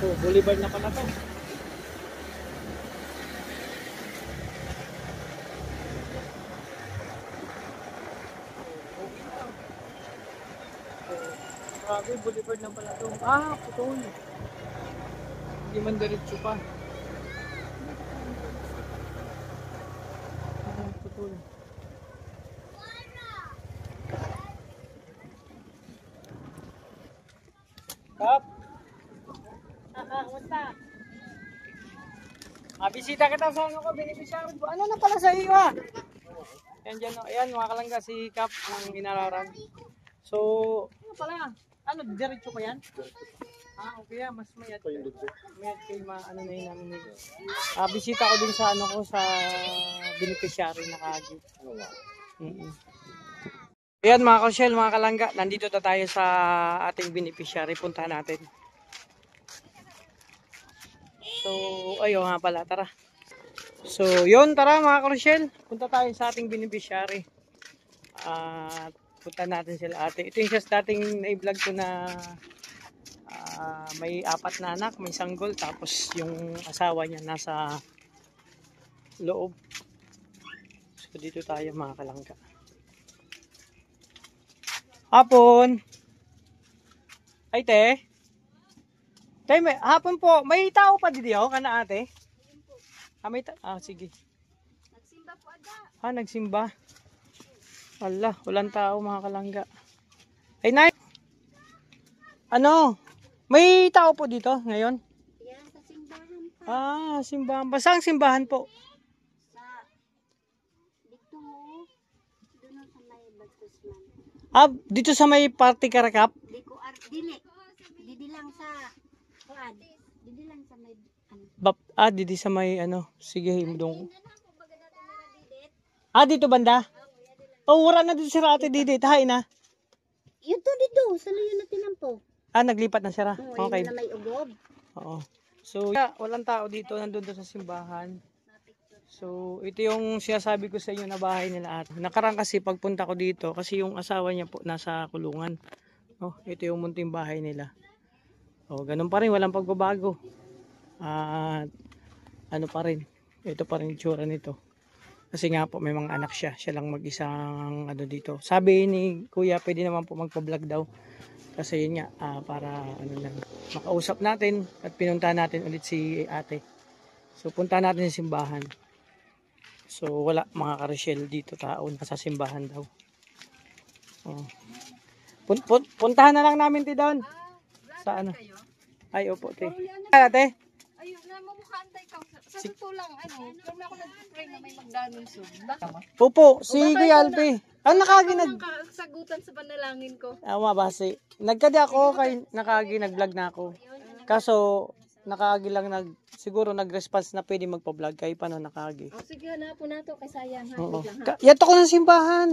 Oh, boulevard na pala to. Grabe, boulevard na pala to. Ah, putol. Hindi man diretso pa. Ah, putol. Kap! Kamusta? Bisita kita sa ano ko, beneficiary ko. Ano na pala sa iyo ah? Yan dyan, ayan mga kalangga, si Kap ang inararan. So, ano pala? Ano, diretso pa yan? Ah, okay mas mayat. Mayat kayo ano na yun namin nito. Bisita ko din sa ano ko, sa beneficiary na kagi. Ayan mga kausyel, mga kalangga, nandito na tayo sa ating beneficiary. Punta natin. So, ayun nga pala, tara. So, yun, tara mga kausyel. Punta tayo sa ating beneficiary. At punta natin sila ate. Ito yung just dating na-vlog ko na may 4 na anak, may sanggol, tapos yung asawa niya nasa loob. So, dito tayo mga kalangga. Hapon. Ay, te. Te, hapon po. May tao pa dito, kana ate? Sige. Nagsimba po ada. Nagsimba. Wala, walang tao mga kalangga. Ay, nay. Ano? May tao po dito ngayon? Yan, sa simbahan pa. Simbahan. Basta ang simbahan po. Dito, doon sa may Bagtusman. Dito sa may party karakap? Didi lang sa kuad. Didi lang sa may Didi sa may ano. Sige, himdong. Dito banda? Wala na dito si Ate Didi. Tahay na. Ito dito, sa layo na tinampo. Naglipat na siya. Okay. Na may ugob. Oo. So, walang tao dito. Nandun doon sa simbahan. So, ito yung sinasabi ko sa inyo na bahay nila ate. Nakarang kasi pagpunta ko dito, kasi yung asawa niya po nasa kulungan. Ito yung munting bahay nila. Ganun pa rin, walang pagbabago. Ano pa rin, ito pa rin itsura nito. Kasi nga po may mga anak siya. Siya lang mag-isang ano dito. Sabi ni kuya, pwede naman po magpa-vlog daw. Kasi yun nga, para makausap natin at pinunta natin ulit si ate. So punta natin sa simbahan. So wala mga karosyel dito tao, nasa simbahan daw. Puntahan na lang namin ti doon. Sa ano? Ay opo te. Ate? Ayun na mamukhaantay ka. Sa totoo lang kung ako nag-pray na may magdanon soon. Opo, si Kuya Alpi. Nakagi sagutan sa panalangin ko. Base. Nagkadi ako kay nakagi nag-vlog na ako. Kaso nakagi lang siguro nag-response na pwede magpa-vlog kay paano nakagi. Sige hanapon nato kay sayang ha. Yato ko ng simbahan.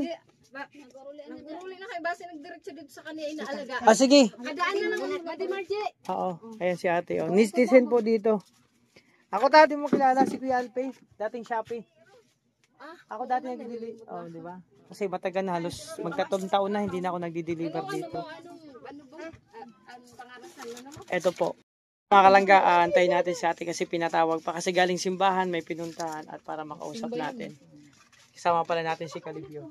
Naguruli na kay base nagdiretso dito sa kanya inaalaga. Sige. Kadaan na naman Ate Margie. Oo, ayan si ate. Nitizen po dito. Ako dati mo kilala si Kuya Alpi, dating Shopee. Ako dati nagdi-deliver. Di ba? Kasi matagal na halos magtatong taon na hindi na ako nagdi-deliver dito. Ano ba? Ang pangarasan na naman? Ito po. Mga kalangga, antayin natin si ate kasi pinatawag pa. Kasi galing simbahan, may pinuntahan at para makausap natin. Kasama pala natin si Calibio.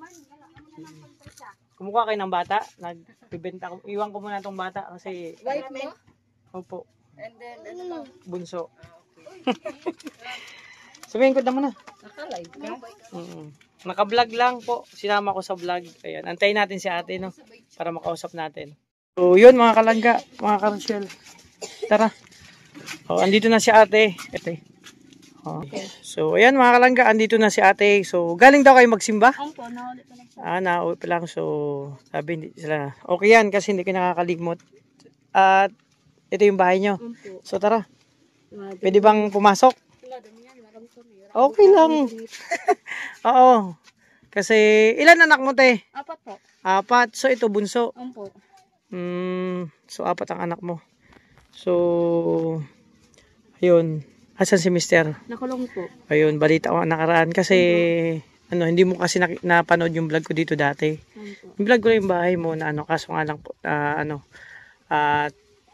Kumukuha kayo ng bata. Nagbibenta ko. Iwan ko muna itong bata kasi... Wife mo? Opo. And then, ano lang? Bunso. Sabihin ko na muna. Naka-live ka? Naka-vlog lang po. Sinama ko sa vlog. Ayan. Antayin natin si ate, no? Para makausap natin. So, yun mga kalangga, mga karosyel. Tara. Andito na si ate. Ito. So, ayan mga kalangga, andito na si ate. So, galing daw kayo magsimba? Opo, naulit pa lang. Naulit pa lang. So, sabi hindi sila. Okay yan kasi hindi ko nakakalimot. At ito yung bahay nyo. So, tara. Pwede bang pumasok? Okay lang. Oo. Kasi, ilan anak mo, te? 4 po. 4. So, ito bunso. Opo. So, 4 ang anak mo. So, ayun. Asan si mister? Nakulong po. Ayun, balita ko nakaraan. Kasi, hindi mo kasi napanood yung vlog ko dito dati. Yung vlog ko yung bahay mo na kaso nga lang po,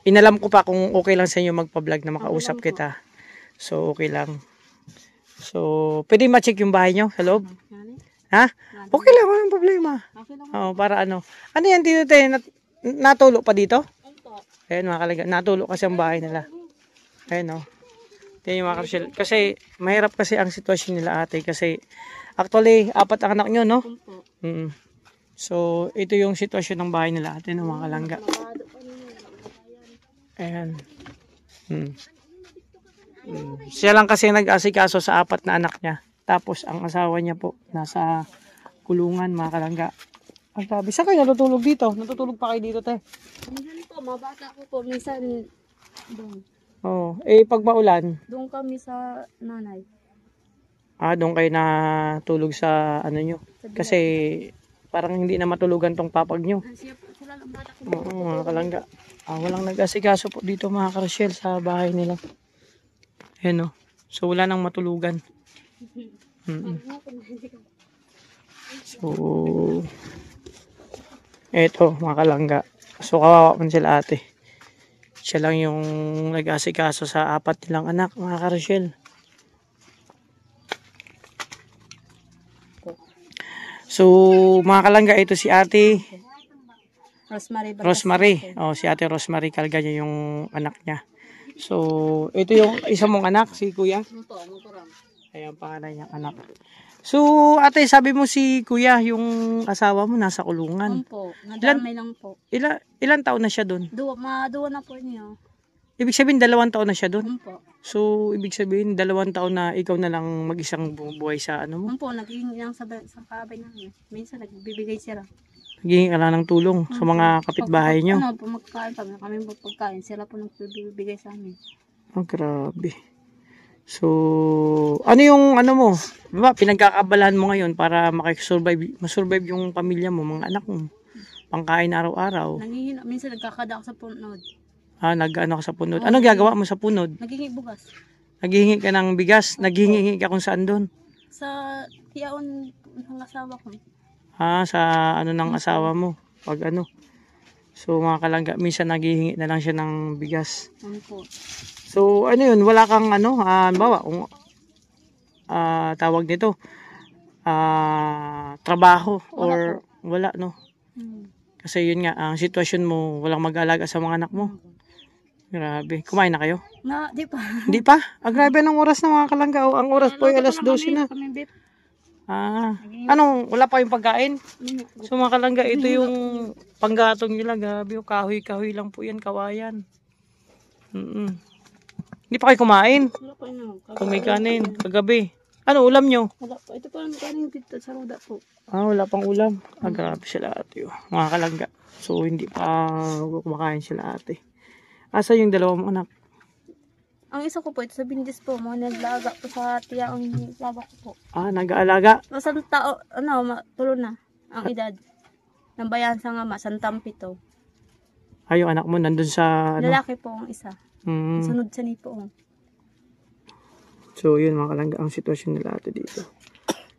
inalam ko pa kung okay lang sa inyo magpa-vlog na makausap kita. So, okay lang. So, pwede ma-check yung bahay nyo sa loob? Ha? Okay lang, walang problema. Oh, para ano. Ano yan dito tayo? Natulo pa dito? Ayan mga kalangga. Natulo kasi ang bahay nila. Ayan o. Yan yung mga karusyel. Kasi, mahirap kasi ang sitwasyon nila ate. Kasi, actually, 4 ang anak nyo, no? So, ito yung sitwasyon ng bahay nila ate, no, mga kalangga. Ayan. Siya lang kasi nag-asikaso sa 4 na anak niya. Tapos, ang asawa niya po, nasa kulungan, mga kalangga. Ang sabi, saan kayo natutulog dito? Natutulog pa kayo dito, te? Minsan po, mabata ko po. Minsan, doon. Oh, eh, pag maulan, Doon kami sa nanay. doon kayo natulog sa ano nyo. Kasi, parang hindi na matulugan tong papag nyo. Sila lang bata ko. Oo, mga kalangga. Walang nag-asikaso po dito mga karusyel sa bahay nila. Ayan o. So, wala nang matulugan. So, eto mga kalangga. So, kawawa man sila ate. Siya lang yung nag-asikaso sa 4 nilang anak mga karusyel. So, mga kalangga, ito si ate Rosemary. Oh, si ate Rosemary Calgaño yung anak niya. So, ito yung isa mong anak, si kuya. Ayan, pangalan niyang anak. So, ate, sabi mo si kuya, yung asawa mo nasa kulungan. Po, nadamay lang po. Ilan taon na siya doon? Duwa na po niyo. Ibig sabihin, 2 taon na siya doon? Po. So, ibig sabihin, 2 taon na ikaw na lang mag-isang bumubuhay sa ano mo? Po, naging lang sa kabay namin. Minsan nagbibigay sila. Naging ka lang ng tulong sa mga kapitbahay nyo? Ano, po magkain kami po pagkain. Sila po nagbibigay sa amin. Grabe. So, ano yung ano mo? Diba, pinagkakabalahan mo ngayon para masurvive yung pamilya mo, mga anak mo. Pangkain araw-araw. Minsan nagkakada ako sa punod. Nag-ano ka sa punod. Ano gagawa mo sa punod? Naghihingi bugas. Naghihingi ka ng bigas? Naghihingi ka kung saan doon? Sa tiyaon ng asawa ko. Sa ano ng asawa mo? Pag ano. So, mga kalangga, minsan naghihingi na lang siya ng bigas. Po. So, ano yun? Wala kang ano, bawa, kung tawag nito, trabaho or wala, no? Kasi yun nga, ang sitwasyon mo, walang mag-alaga sa mga anak mo. Grabe. Kumain na kayo? Di pa. Hindi pa? Grabe ng oras na mga kalangga. Ang oras po ay alas 12 na. Anong, wala pa yung pagkain? So mga kalangga, ito yung panggatong nila. Grabe, kahoy-kahoy lang po yan, kawayan. Hindi pa kayo kumain? Wala po yun. Kung may kanin, kagabi. Ano, ulam nyo? Wala po. Ito po ang kanin dito sa ruda po. Wala pang ulam. Grabe sila ate. Mga kalangga. So, hindi pa kumakain sila ate. Asa yung 2 mong anak? Ang isa ko po, ito sa Bindis po. Mga naglaga po sa tiya ang laba ko po. Nag-aalaga? Masang tao, tulo na ang edad. Ng bayan sa nga, Santampito. Yung anak mo nandun sa ano? Lalaki po ang isa. Sunod sa ni po. So, yun mga kalangga, ang sitwasyon nila ate dito.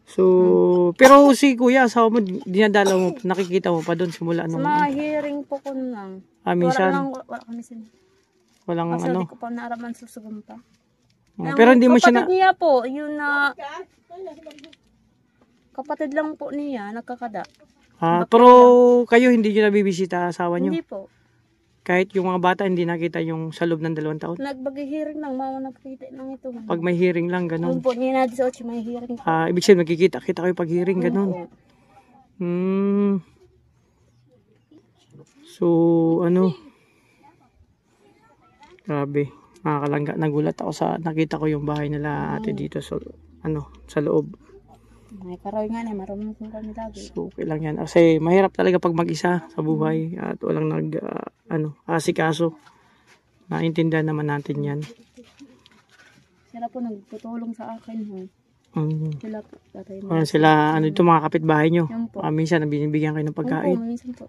So, pero si kuya, asawa mo, dinadala mo, nakikita mo pa doon simula Sa nung... mga hearing po ko lang. Minsan? Wala kami sin. Walang Kasi ano. hindi ko pa naaraman susugong pa. Pero hindi mo siya Kapatid niya po, yun na... Kapatid lang po niya, nagkakada. Pero kayo hindi nyo nabibisita asawa nyo? Hindi po. Kahit yung mga bata hindi nakita yung sa loob ng 2 taon? Nagbagi-hearing lang, mga nakita lang ito. Pag may hearing lang, ganun. Yun po, niya na 18, may hearing po. Ibig sabihin, magkikita-kita kayo pag hearing, ganun. So, ano? Grabe. Mga kalangga, nagulat ako sa nakita ko yung bahay nila ate dito sa, sa loob. May karoy nga na, marunong kong kami lagi. So, okay lang yan. Kasi mahirap talaga pag mag-isa sa buhay at walang asikaso. Naintindihan naman natin yan. Sila po nagputulong sa akin. Sila po. Sila, ito mga kapitbahay nyo. Yan po. Minsan, binibigyan kayo ng pagkain. Minsan po.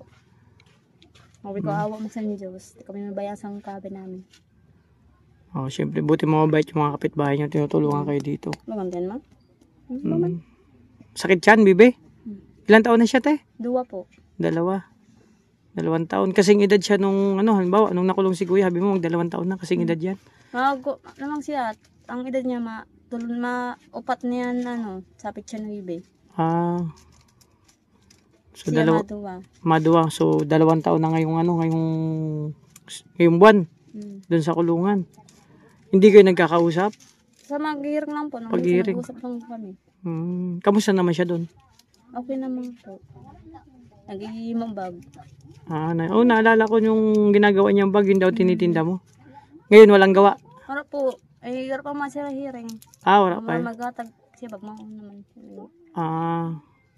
Sabi ko, awa mo sa Diyos. Kami mabayasang kabe namin. Siyempre, buti mababait yung mga kapitbahay nyo. Tinutulungan kayo dito. Magandang ma? Sakit yan, bibe? Ilan taon na siya, te? 2 po. 2. 2 taon. Kasing edad siya nung, ano, halimbawa, nung nakulong si kuya, sabi mo, 2 taon na, kasing edad yan. Namang siya, ang edad niya, upat niyan, sapit siya ng ibe. Ah. So, Siya maduwa. Maduwa. So, 2 taon na ngayong buwan, doon sa kulungan. Hindi kayo nagkakausap? Sa mag-hearing lang po. Pag-hearing. Nag-usap lang kami. Kamusta naman siya doon? Okay naman po. Nag-iimang bag. Naalala ko yung ginagawa niyang bag, yun daw tinitinda mo. Ngayon, walang gawa. Wala po. Hirap pa man sila hearing. Wala pa. Magatag siya bag mo naman.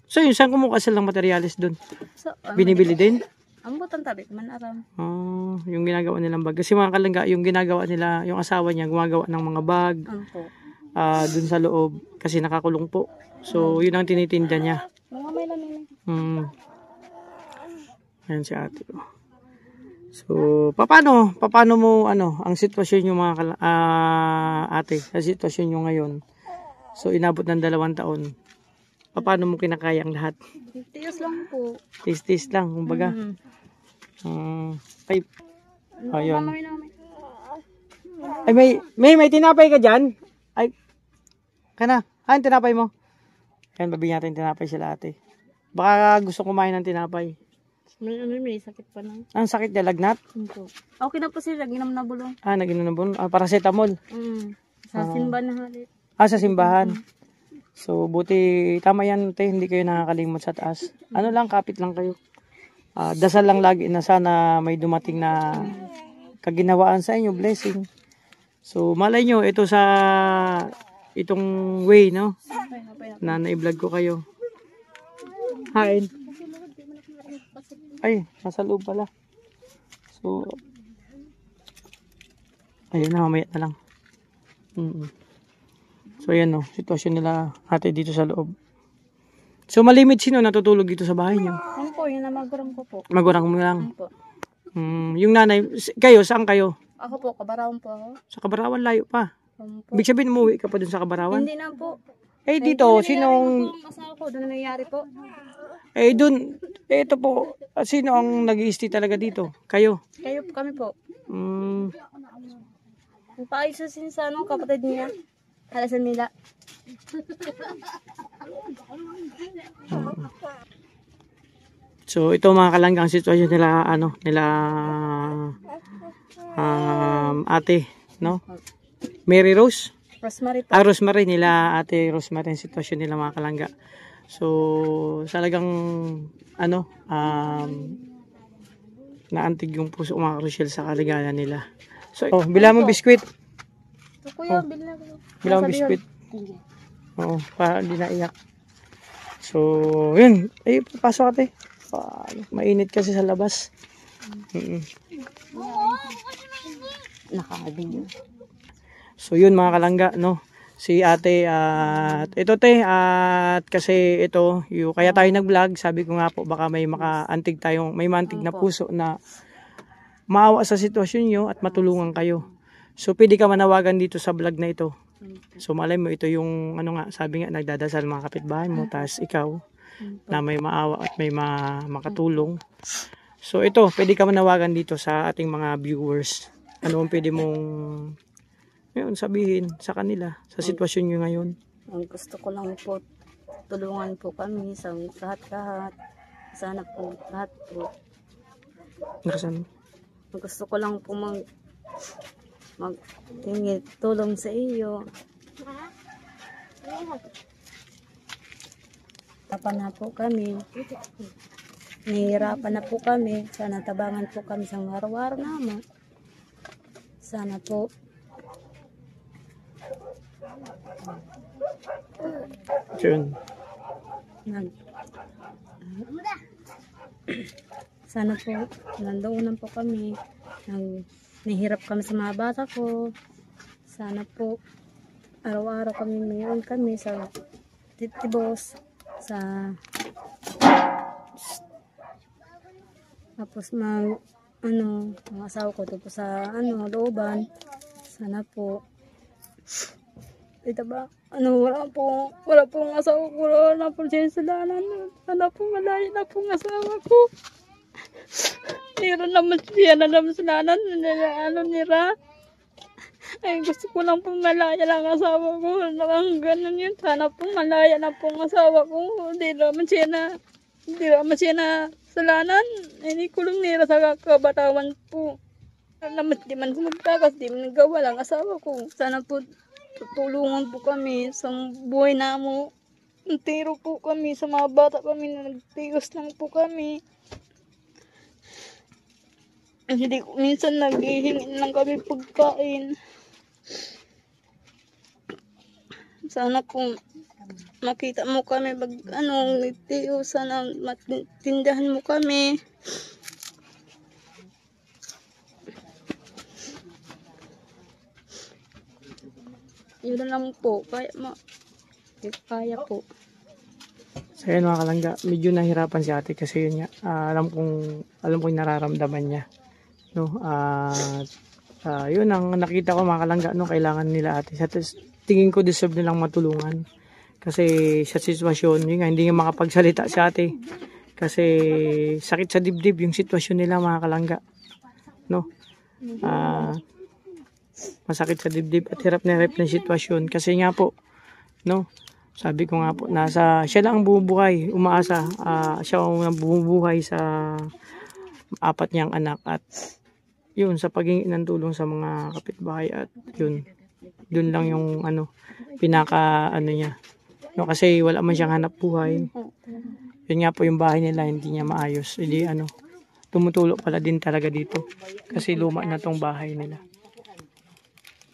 So, yun, saan kumuha silang materyales doon? So, Binibili din? Ang butang tabi, man aram. Yung ginagawa nilang bag. Kasi mga kalangga, yung ginagawa nila, yung asawa niya, gumagawa ng mga bag. Po. Dun sa loob. Kasi nakakulong po. So, yun ang tinitinda niya. Mga may lamin. Ayan si ate. So, paano mo, ang sitwasyon yung mga ate, sa sitwasyon nyo ngayon. So, inabot ng 2 taon. Paano mo kinakayang lahat? Tiis lang po. Tiis lang, kumbaga. Ayun. Ay, may tinapay ka dyan? Ay, kana. Ang tinapay mo? Yan, babigyan natin tinapay sila ate. Baka gusto kumain ng tinapay. May sakit pa na. Ang sakit niya, lagnat? Okay na po sila, ginam na bulong. Naginom na bulong. Paracetamol. Sa simbahan na halit. Sa simbahan. So, buti, tama yan, te, hindi kayo nakakalimot sa taas. Kapit lang kayo. Dasal lang lagi na sana may dumating na kaginawaan sa inyo, blessing. So, malay nyo, itong way, no? Na na-vlog ko kayo. Hain. Ay, nasa loob pala. So, ayun na, mamaya na lang. So, ayan no, sitwasyon nila ate dito sa loob. So, malimit sino natutulog dito sa bahay niyo? Po, yun na magurang ko po. Magurang mo lang? Po. Yung nanay, kayo, saan kayo? Ako po, Kabarawan po ako. Sa Kabarawan, layo pa. Ibig sabihin, umuwi ka pa dun sa Kabarawan? Hindi na po. Dito, sinong... Asawa ko, doon na nangyari po. Dun, ito po, sino ang nag-i-stay talaga dito? Kayo? Kayo po, kami po. Paayusin sa kapatid niya. Halasan nila. So, ito mga kalanggang sitwasyon nila, ate, no? Mary Rose? Rosemary po. Rosemary nila, ate Rosemary, ang sitwasyon nila mga kalangga. So, talagang, naantig yung puso mga Rochelle sa kaligayahan nila. So, bila mo biskwit. So, kuya, bila ko. Bila mo biskwit. Para hindi naiyak. So, yun. Pasok ate. Mainit kasi sa labas. Nakakabing. So, yun mga kalangga, no? Si ate at ito te at kasi ito kaya tayo nag-vlog, sabi ko nga po baka may makaantig tayong may mantig na puso na maawa sa sitwasyon nyo at matulungan kayo. So pwede ka manawagan dito sa vlog na ito. So malay mo ito yung sabi nga nagdadasal mga kapitbahay mo tas ikaw na may maawa at may makatulong. So ito pwede ka manawagan dito sa ating mga viewers. Ano ang pwede mong sabihin sa kanila, sa sitwasyon nyo ngayon? Ang gusto ko lang po, tulungan po kami sa lahat-lahat. Sana po, lahat po. Ang gusto ko lang po magtingin tulong sa iyo. Tapan na po kami. Nahihirapan na po kami. Sana tabangan po kami sa araw-araw naman. Sana po. Yun. Sana po, nandoon po kami. Nahihirap kami sa mga bata ko. Sana po, araw-araw kami sa titibos, sa tapos mga asawa ko po sa looban. Sana po wala pong asawa ko, wala pong sinsalanan. Sana po malayo na pong asawa ko. Nira naman siya na naman sinanan. Ano nira? Ay, gusto ko lang pong malaya lang asawa ko. Nakang ganun yun. Sana pong malaya na pong asawa ko. Hindi naman siya na salanan. Hindi ko lang nira sa kabatawan po. Naman di man kumagtakas, di man nagawa lang asawa ko. Sana po tutulungan po kami sa buhay na mo. Tiro po kami sa mga bata kami na nagtios lang po kami. Hindi ko minsan naghihingi lang kami pagkain. Sana po makita mo kami pag nagtiyo, sana matindahan mo kami. Yun na lang po, kaya po. So yun mga kalangga, medyo nahirapan si ate kasi yun nga, alam kong yung nararamdaman niya. No, yun ang nakita ko mga kalangga, no, kailangan nila ate. Sa tingin ko deserve nilang matulungan. Kasi sa sitwasyon, yun nga, hindi nga makapagsalita si ate. Kasi sakit sa dibdib yung sitwasyon nila mga kalangga. No, masakit sa dibdib at hirap na sitwasyon. Kasi nga po, no, sabi ko nga po, siya lang ang bumubuhay, umaasa. Siya ang bumubuhay sa apat niyang anak at yun, sa paghingi ng tulong sa mga kapitbahay at yun, dun lang yung pinaka niya. No, kasi wala man siyang hanap buhay. Yun nga po yung bahay nila, hindi niya maayos. Hindi tumutulo pala din talaga dito. Kasi luma na tong bahay nila.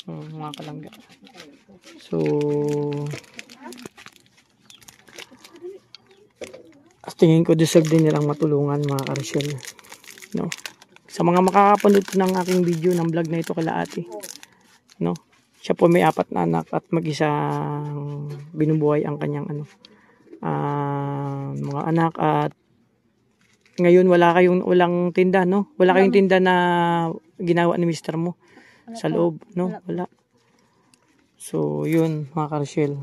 Mga kalangga. So, tingin ko deserve din nilang matulungan mga Karosyel. No? Sa mga makakapanood ng aking video ng vlog na ito kala ate. No? Siya po may 4 na anak at mag-isang binubuhay ang kanyang mga anak at ngayon walang tinda, no? Wala kayong tinda na ginawa ni mister mo sa loob, no? Wala. So, yun mga Karosyel.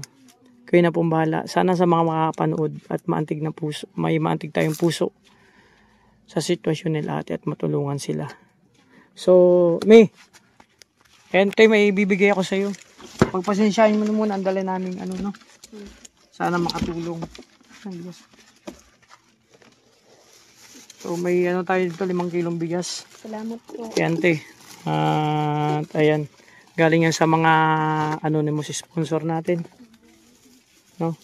Kayo na pong bahala. Sana sa mga makakapanood at maantig na puso, may maantig tayong puso sa sitwasyon nila ate at matulungan sila. So, Ente, may bibigay ako sa iyo. Pagpasensyahin mo na muna ang dala naming no? Sana makatulong. So, may tayo dito 5 kilong bigas. Salamat po. Ente. At ayan. Galing yan sa mga anonymous sponsor natin. No?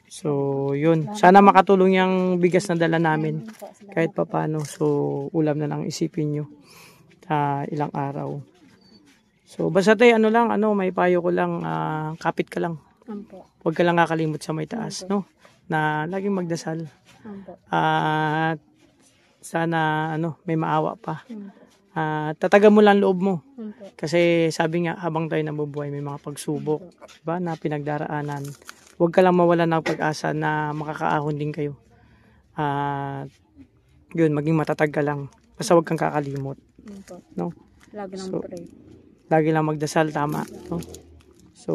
So, yun. Sana makatulong yung bigas na dala namin. Kahit papano. So, ulam na lang isipin nyo. Ilang araw. So, basta tayo, may payo ko lang, kapit ka lang. Huwag ka lang kakalimot sa may taas, no? Na laging magdasal. At sana, may maawa pa. Tatagan mo lang loob mo. Kasi sabi nga, habang tayo nabubuhay, may mga pagsubok, diba, na pinagdaraanan. Huwag ka lang mawalan ng pag-asa na makakaahon din kayo. Yun, maging matatag ka lang. Basta huwag kang kakalimot. No? Lagi lang magdasal, tama. No? So,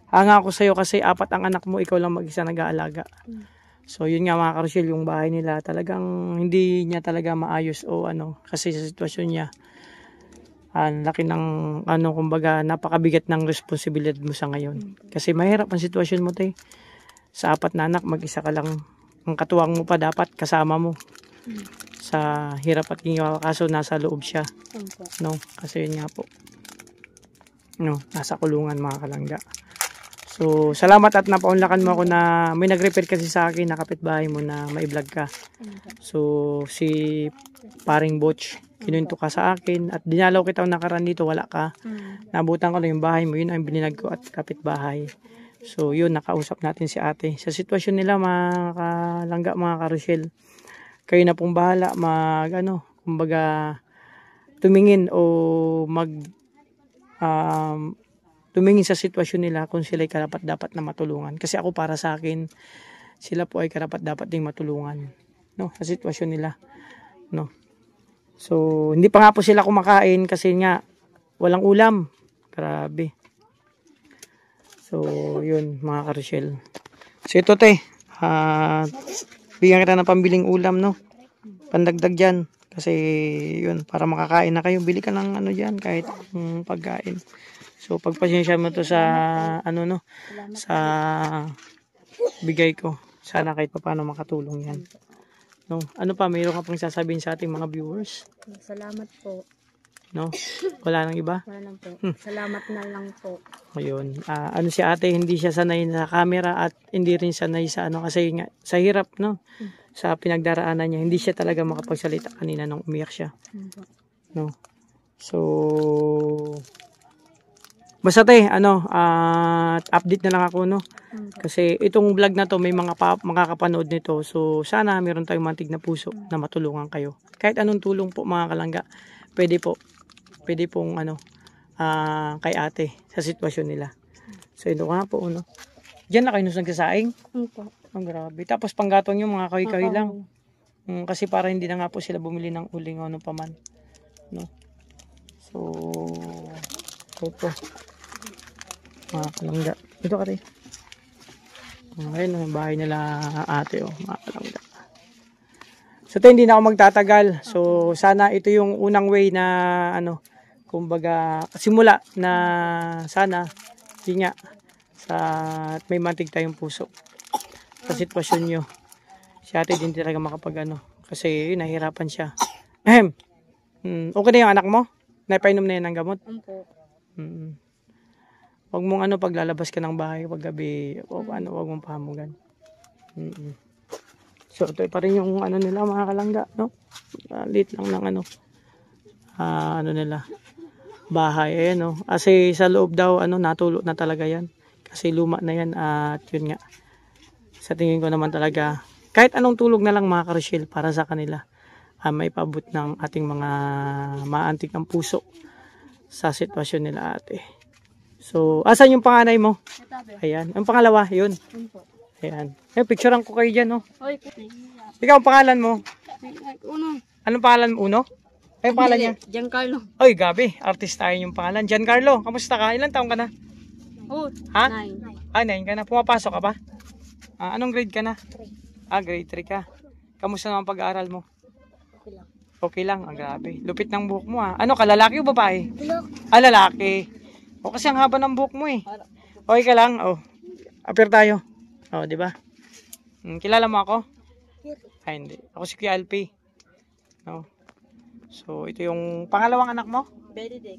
hanga ako sa'yo kasi 4 ang anak mo, ikaw lang mag-isa nag-aalaga. So, yun nga mga Karosyel, yung bahay nila, talagang hindi niya talaga maayos o kasi sa sitwasyon niya, laki ng, kumbaga, napakabigat ng responsibilidad mo sa ngayon. Kasi mahirap ang sitwasyon mo, te. Sa 4 na anak, mag-isa ka lang. Ang katuwang mo pa dapat, kasama mo. Sa hirap at gingawa, kaso nasa loob siya. No? Kasi yun nga po. No, nasa kulungan mga kalangga. So, salamat at napaunlakan mo ako na may nag-refer kasi sa akin na kapitbahay mo na mai-vlog ka. So, si Paring Butch, kinuwento ka sa akin at dinalaw kita nakaraan dito, wala ka. Nabutan ko lang yung bahay mo, yun ang bininag ko at kapitbahay. So, yun, nakausap natin si ate. Sa sitwasyon nila mga kalangga, mga Karosyel, kayo na pong bahala kumbaga, tumingin o tumingin sa sitwasyon nila kung sila ay karapat-dapat na matulungan. Kasi ako para sa akin, sila po ay karapat-dapat ding matulungan. No? Sa sitwasyon nila. No? So, hindi pa nga po sila kumakain kasi nga, walang ulam. Grabe. So, yun mga Karosyel. So, ito bigyan kita ng pambiling ulam, no? pandagdag dyan. Kasi yun, para makakain na kayo, bili ka ng ano dyan, kahit pagkain. So pagpasensya mo to sa ano no, sa bigay ko. Sana kahit paano makatulong yan. No? Ano pa, mayroon ka pang sasabihin sa ating mga viewers? Salamat po. No? Wala nang iba? Wala lang po. Salamat na lang po. Ayun. Ano si ate, hindi siya sanay sa camera at hindi rin sanay sa ano kasi nga, sa hirap, no? Sa pinagdaraanan niya, hindi siya talaga makapagsalita kanina nung umiyak siya. No? So, basta te, ano, update na lang ako, no? Kasi itong vlog na to, may mga makakapanood nito. So, sana meron tayong mantig na puso na matulungan kayo. Kahit anong tulong po mga kalangga, pwede po. Pwede pong ano, kay ate sa sitwasyon nila. So, ito nga po, no? Diyan na kayo nung nagsasaing? Ang grabe. Tapos panggatong yung mga kahoy-kahoy lang. Kasi para hindi na nga po sila bumili ng uling o ano pa man. No? So, ito. Mga kalangga. Ito ka rin. Ayun, ang bahay nila ate, oh, mga kalangga. So, ito hindi na ako magtatagal. So, sana ito yung unang way na, ano, kumbaga, simula na sana, yun nga, may mantig tayong puso. Sa sitwasyon nyo. Si ate din talaga makapag, ano, kasi yun, nahihirapan siya. Okay na yung anak mo? Napainom na yan ng gamot? Huwag mong ano, paglalabas ka ng bahay pag gabi, huwag mong pahamugan. So, ito pa rin yung ano nila, mga kalangga, no? Late lang ng ano, ano nila, bahay, ayan, no? Kasi sa loob daw, ano, natulo na talaga yan. Kasi luma na yan, at yun nga, sa tingin ko naman talaga, kahit anong tulog na lang mga karusyel para sa kanila, may paabot ng ating mga maantik ng puso sa sitwasyon nila ate. So, asan yung panganay mo? Ayan. Ang pangalawa, yun. Ayan. Picturean ko kayo dyan, no? Ikaw, ang pangalan mo? Uno. Anong pangalan mo? Uno? Ay, ang pangalan niya? Giancarlo. Oy, gabi. Artist tayo yung pangalan. Giancarlo, kamusta ka? Ilan taong ka na? Ha? 9. 9 ka na. Pumapasok ka ba? Anong grade ka na? Grade 3 ka. Kamusta naman pag-aaral mo? Okay lang. Grabe. Lupit ng buhok mo, ha? Ano ka, lalaki o babae? Lalaki. Kasi ang haba ng buhok mo, eh. Okay ka lang? Appear tayo. Di ba? Kilala mo ako? Ay, hindi. Ako si Kuya Alpi. No. So, ito yung pangalawang anak mo? Benedict.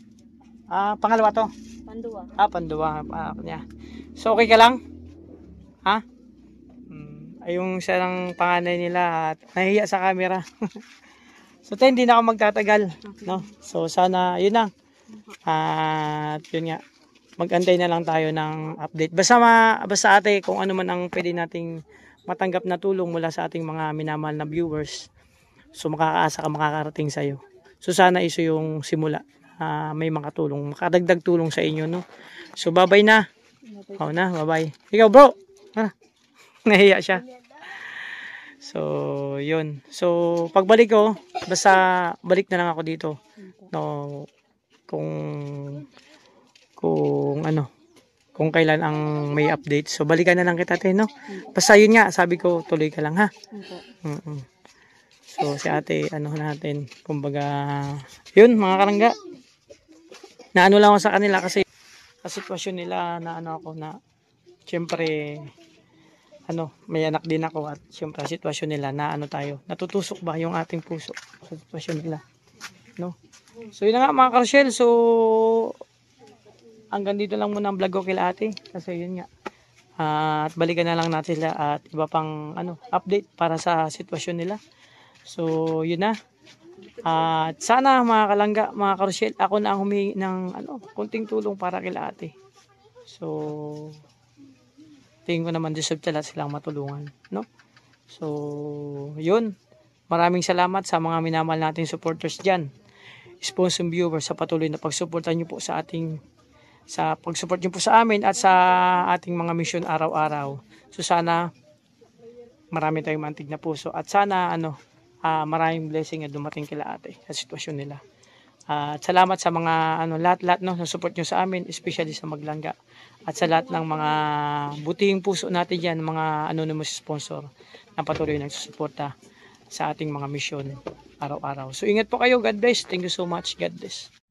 Pangalawa to? Pandua. Pandua. Niya. So, okay ka lang? Ha? Ay, yung siya ng panganay nila at nahihiya sa camera. So, hindi na ako magtatagal. No? So, sana, yun na. At yun nga, mag-antay na lang tayo ng update. Basta ate, kung ano man ang pwede nating matanggap na tulong mula sa ating mga minamahal na viewers. So makakaasa ka makakarating sa'yo. So sana iso yung simula. May makatulong, makadagdag tulong sa inyo, no? So babay na. Babay. Ikaw bro. Nahiya siya. So yun. So pagbalik ko, basta balik na lang ako dito. No, kung kailan ang may update. So balikan na lang kita no. Basta yun nga, sabi ko tuloy ka lang ha. So si ate natin, kumbaga yun mga kalangga. Naano lang ako sa kanila kasi sa sitwasyon nila na ako na syempre may anak din ako at syempre sitwasyon nila na tayo. Natutusok ba yung ating puso sa sitwasyon nila, no? So yun na nga mga karusyel. So hanggang dito lang muna ang vlog ko kila ate. Kasi yun nga. At balikan na lang natin sila at iba pang update para sa sitwasyon nila. So yun na. At sana mga kalangga, mga karusyel, ako na ang humingi ng konting tulong para kila ate. So tingin ko naman deserve silang matulungan, no? So yun. Maraming salamat sa mga minamahal nating supporters dyan. Sponsor viewers sa patuloy na pagsuporta nyo po sa pag-support nyo po sa amin at sa ating mga mission araw-araw. So sana marami tayong mantig na puso at sana maraming blessing na dumating kila ate sa sitwasyon nila. At salamat sa mga lahat-lahat na support nyo sa amin, especially sa Maglangga. At sa lahat ng mga butihing puso natin diyan, mga anonymous sponsor na patuloy nagsusuporta sa ating mga misyon araw-araw. So ingat po kayo. God bless. Thank you so much. God bless.